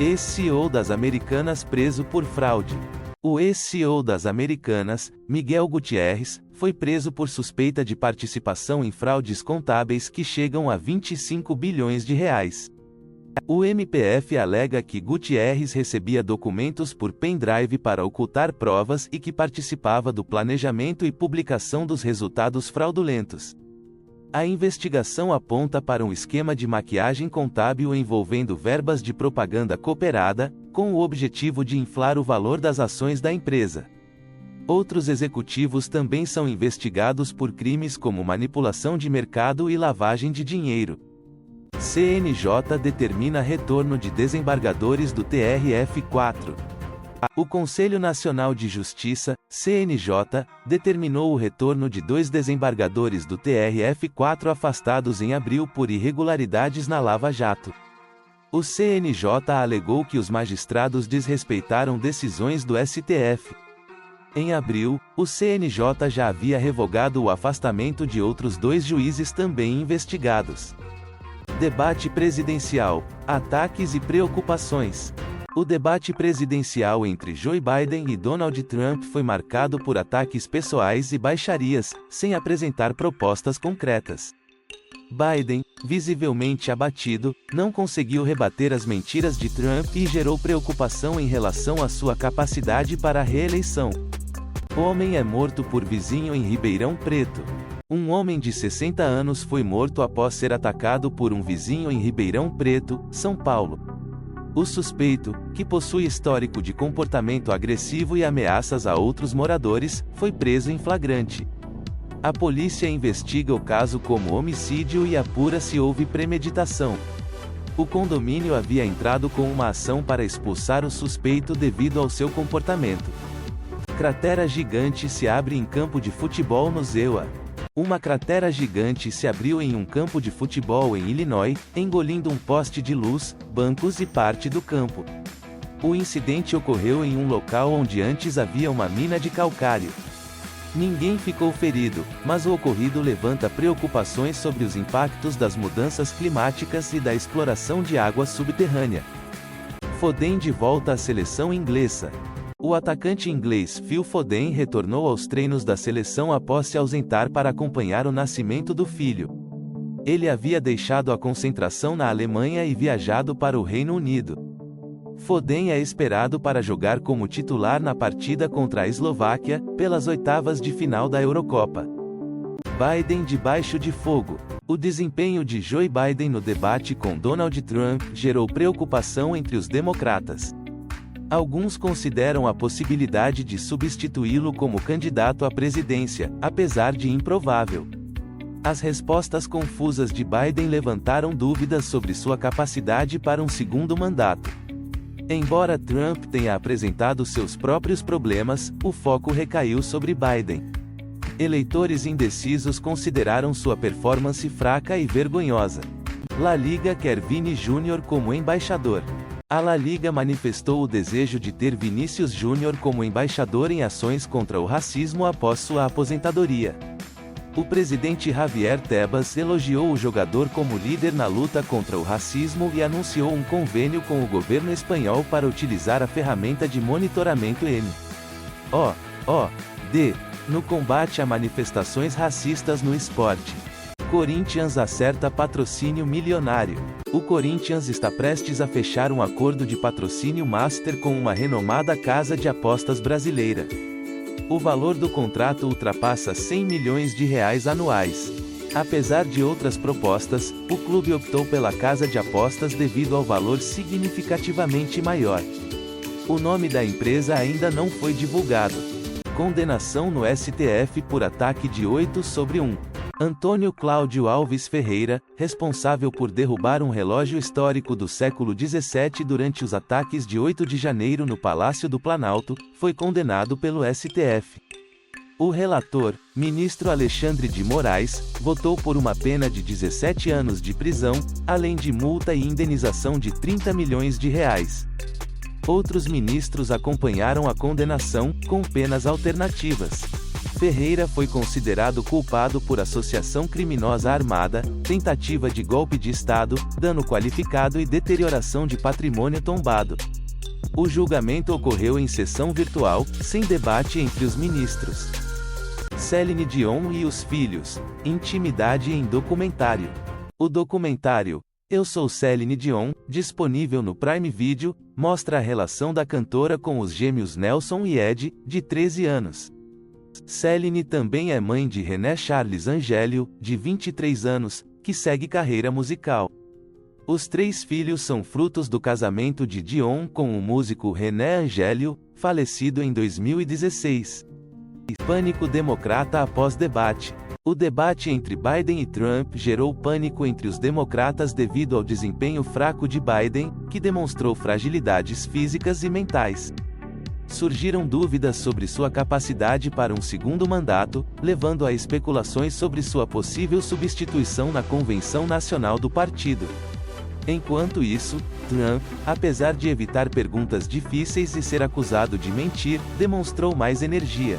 Ex-CEO das Americanas preso por fraude. O ex-CEO das Americanas, Miguel Gutierrez, foi preso por suspeita de participação em fraudes contábeis que chegam a 25 bilhões de reais. O MPF alega que Gutierrez recebia documentos por pendrive para ocultar provas e que participava do planejamento e publicação dos resultados fraudulentos. A investigação aponta para um esquema de maquiagem contábil envolvendo verbas de propaganda cooperada, com o objetivo de inflar o valor das ações da empresa. Outros executivos também são investigados por crimes como manipulação de mercado e lavagem de dinheiro. CNJ determina retorno de desembargadores do TRF4. O Conselho Nacional de Justiça, CNJ, determinou o retorno de 2 desembargadores do TRF4 afastados em abril por irregularidades na Lava Jato. O CNJ alegou que os magistrados desrespeitaram decisões do STF. Em abril, o CNJ já havia revogado o afastamento de outros 2 juízes também investigados. Debate presidencial: ataques e preocupações. O debate presidencial entre Joe Biden e Donald Trump foi marcado por ataques pessoais e baixarias, sem apresentar propostas concretas. Biden, visivelmente abatido, não conseguiu rebater as mentiras de Trump e gerou preocupação em relação à sua capacidade para a reeleição. Homem é morto por vizinho em Ribeirão Preto. Um homem de 60 anos foi morto após ser atacado por um vizinho em Ribeirão Preto, São Paulo. O suspeito, que possui histórico de comportamento agressivo e ameaças a outros moradores, foi preso em flagrante. A polícia investiga o caso como homicídio e apura se houve premeditação. O condomínio havia entrado com uma ação para expulsar o suspeito devido ao seu comportamento. Cratera gigante se abre em campo de futebol no Iowa. Uma cratera gigante se abriu em um campo de futebol em Illinois, engolindo um poste de luz, bancos e parte do campo. O incidente ocorreu em um local onde antes havia uma mina de calcário. Ninguém ficou ferido, mas o ocorrido levanta preocupações sobre os impactos das mudanças climáticas e da exploração de água subterrânea. Foden de volta à seleção inglesa. O atacante inglês Phil Foden retornou aos treinos da seleção após se ausentar para acompanhar o nascimento do filho. Ele havia deixado a concentração na Alemanha e viajado para o Reino Unido. Foden é esperado para jogar como titular na partida contra a Eslováquia, pelas oitavas de final da Eurocopa. Biden debaixo de fogo. O desempenho de Joe Biden no debate com Donald Trump gerou preocupação entre os democratas. Alguns consideram a possibilidade de substituí-lo como candidato à presidência, apesar de improvável. As respostas confusas de Biden levantaram dúvidas sobre sua capacidade para um segundo mandato. Embora Trump tenha apresentado seus próprios problemas, o foco recaiu sobre Biden. Eleitores indecisos consideraram sua performance fraca e vergonhosa. La Liga quer Vini Júnior como embaixador. A La Liga manifestou o desejo de ter Vinícius Júnior como embaixador em ações contra o racismo após sua aposentadoria. O presidente Javier Tebas elogiou o jogador como líder na luta contra o racismo e anunciou um convênio com o governo espanhol para utilizar a ferramenta de monitoramento MOD no combate a manifestações racistas no esporte. Corinthians acerta patrocínio milionário. O Corinthians está prestes a fechar um acordo de patrocínio master com uma renomada casa de apostas brasileira. O valor do contrato ultrapassa 100 milhões de reais anuais. Apesar de outras propostas, o clube optou pela casa de apostas devido ao valor significativamente maior. O nome da empresa ainda não foi divulgado. Condenação no STF por ataque de 8/1. Antônio Cláudio Alves Ferreira, responsável por derrubar um relógio histórico do século XVII durante os ataques de 8 de janeiro no Palácio do Planalto, foi condenado pelo STF. O relator, ministro Alexandre de Moraes, votou por uma pena de 17 anos de prisão, além de multa e indenização de 30 milhões de reais. Outros ministros acompanharam a condenação, com penas alternativas. Ferreira foi considerado culpado por associação criminosa armada, tentativa de golpe de Estado, dano qualificado e deterioração de patrimônio tombado. O julgamento ocorreu em sessão virtual, sem debate entre os ministros. Céline Dion e os filhos. Intimidade em documentário. O documentário Eu Sou Céline Dion, disponível no Prime Video, mostra a relação da cantora com os gêmeos Nelson e Ed, de 13 anos. Céline também é mãe de René Charles Angélio, de 23 anos, que segue carreira musical. Os 3 filhos são frutos do casamento de Dion com o músico René Angélio, falecido em 2016. Pânico democrata após debate. O debate entre Biden e Trump gerou pânico entre os democratas devido ao desempenho fraco de Biden, que demonstrou fragilidades físicas e mentais. Surgiram dúvidas sobre sua capacidade para um segundo mandato, levando a especulações sobre sua possível substituição na convenção nacional do partido. Enquanto isso, Trump, apesar de evitar perguntas difíceis e ser acusado de mentir, demonstrou mais energia.